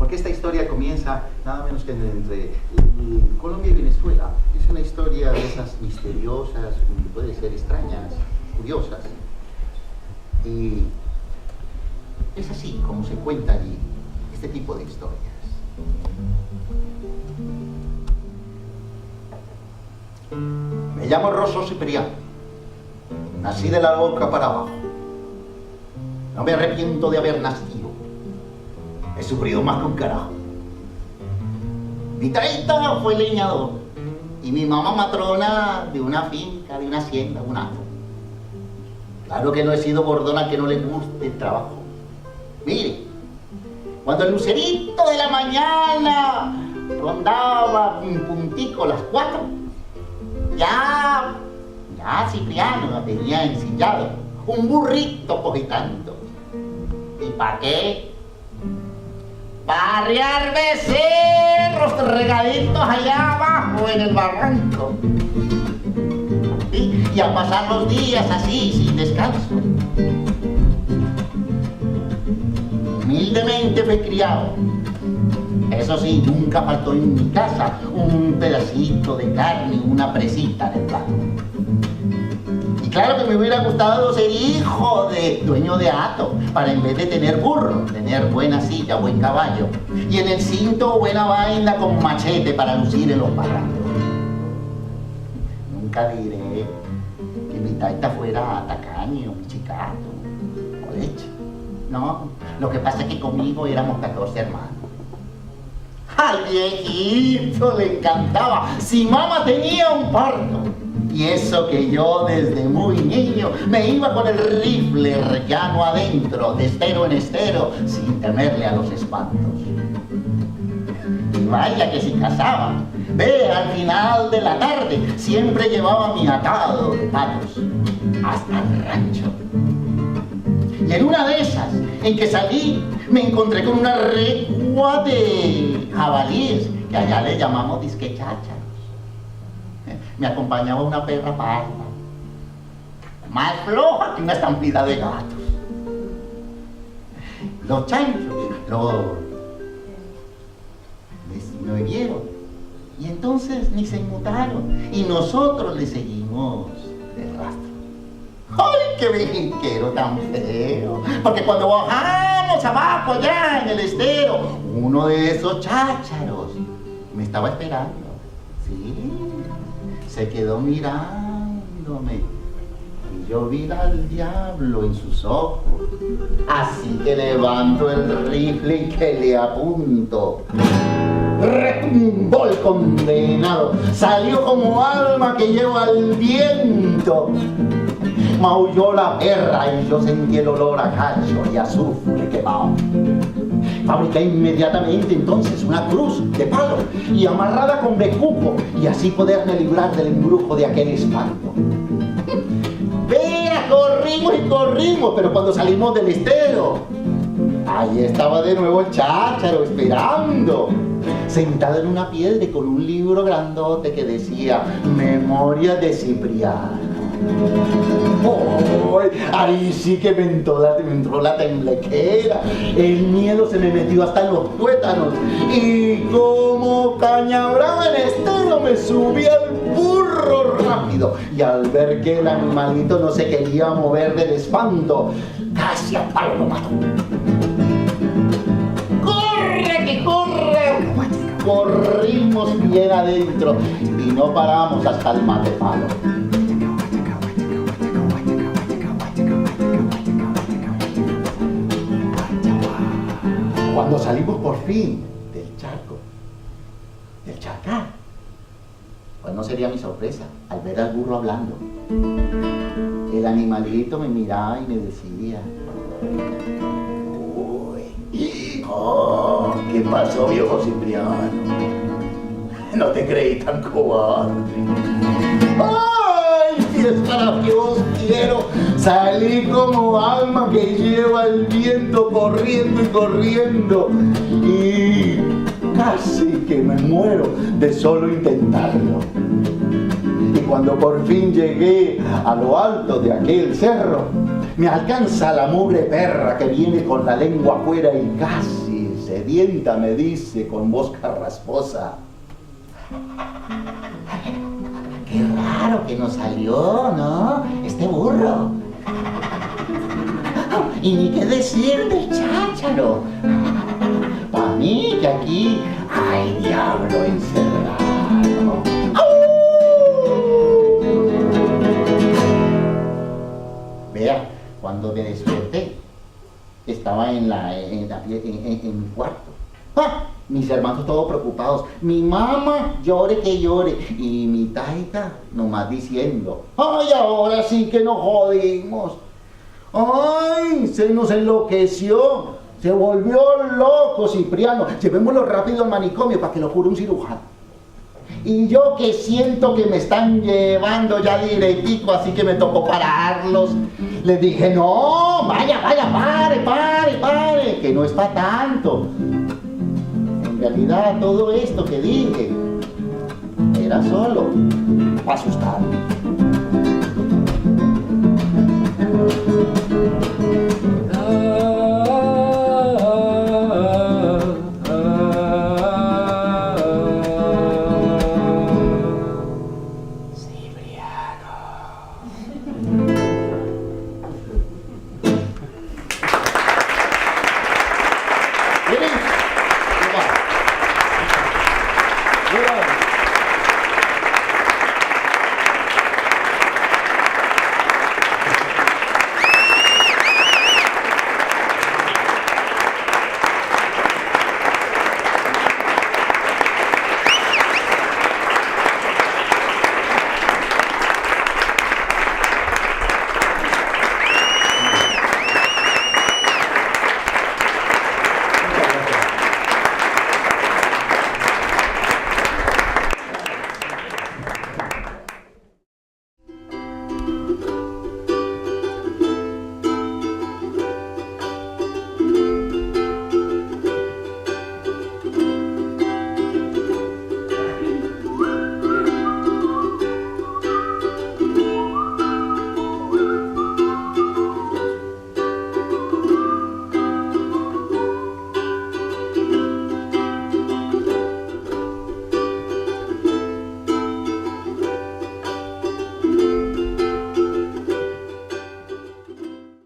Porque esta historia comienza nada menos que entre Colombia y Venezuela. Es una historia de esas misteriosas, puede ser extrañas, curiosas. Y es así como se cuenta allí este tipo de historias. Me llamo Rosso Cipriano. Nací de la boca para abajo. No me arrepiento de haber nacido. He sufrido más que un carajo. Mi taita fue leñador y mi mamá matrona de una finca, de una hacienda, un hato. Claro que no he sido bordona que no le guste el trabajo. Mire, cuando el lucerito de la mañana rondaba un puntico las 4, ya Cipriano tenía ensillado un burrito cogitando. ¿Y para qué? Para arriar becerros regaditos allá abajo en el barranco. ¿Sí? Y a pasar los días así, sin descanso. Humildemente fui criado. Eso sí, nunca faltó en mi casa un pedacito de carne, una presita en el plato. Y claro que me hubiera gustado ser hijo de dueño de hato, para en vez de tener burro, tener buena silla, buen caballo, y en el cinto buena vaina con machete para lucir en los barrancos. Nunca diré que mi taita fuera tacaño, chicato o leche. No, lo que pasa es que conmigo éramos 14 hermanos. Al viejito le encantaba si mamá tenía un parto. Y eso que yo desde muy niño me iba con el rifle rellano adentro, de estero en estero, sin temerle a los espantos. Y vaya que si cazaba, ve, al final de la tarde siempre llevaba mi atado de patos hasta el rancho. Y en una de esas, en que salí, me encontré con una recua de jabalíes, que allá le llamamos disque chácharos. Me acompañaba una perra parda, más floja que una estampida de gatos. Los chanchos me vieron, y entonces ni se inmutaron, y nosotros le seguimos el rastro. ¡Ay, qué bejiquero tan feo! Porque cuando bajamos abajo allá en el estero, uno de esos chácharos me estaba esperando. Sí, se quedó mirándome y yo vi al diablo en sus ojos. Así que levanto el rifle y que le apunto. Retumbó el condenado, salió como alma que lleva el viento. Maulló la perra y yo sentí el olor a cacho y azufre quemado. Fabriqué inmediatamente entonces una cruz de palo y amarrada con bejuco, y así poderme librar del embrujo de aquel espanto. Vea, corrimos y corrimos, pero cuando salimos del estero, ahí estaba de nuevo el chácharo esperando, sentado en una piedra y con un libro grandote que decía Memorias de Cipriano. Oh, ahí sí que me entró la temblequera, el miedo se me metió hasta en los tuétanos, y como cañabrada en estero me subí al burro rápido, y al ver que el animalito no se quería mover del espanto, casi a palo lo mató. ¡Corre que corre! Corrimos bien adentro y no paramos hasta el matepalo. Cuando salimos por fin del charco, del charcar, pues no sería mi sorpresa al ver al burro hablando. El animalito me miraba y me decía: uy, oh, ¿qué pasó, viejo Cipriano? No te creí tan cobarde. ¡Ay, si es para Dios quiero! Salí como alma que lleva el viento, corriendo y corriendo, y casi que me muero de solo intentarlo. Y cuando por fin llegué a lo alto de aquel cerro, me alcanza la mugre perra que viene con la lengua afuera y casi sedienta me dice con voz carrasposa: qué raro que nos salió, ¿no? Este burro. Y ni qué decir del chácharo. Pa' mí que aquí hay diablo encerrado. Vea, cuando me desperté, estaba en mi cuarto. ¡Ah! Mis hermanos todos preocupados. Mi mamá llore que llore. Y mi taita nomás diciendo: ¡ay, ahora sí que nos jodimos! ¡Ay! Se nos enloqueció. Se volvió loco Cipriano. Llevémoslo rápido al manicomio para que lo cure un cirujano. Y yo que siento que me están llevando ya directico, así que me tocó pararlos. Les dije: no, vaya, pare, que no es para tanto. En realidad todo esto que dije era solo para asustarme. Miren,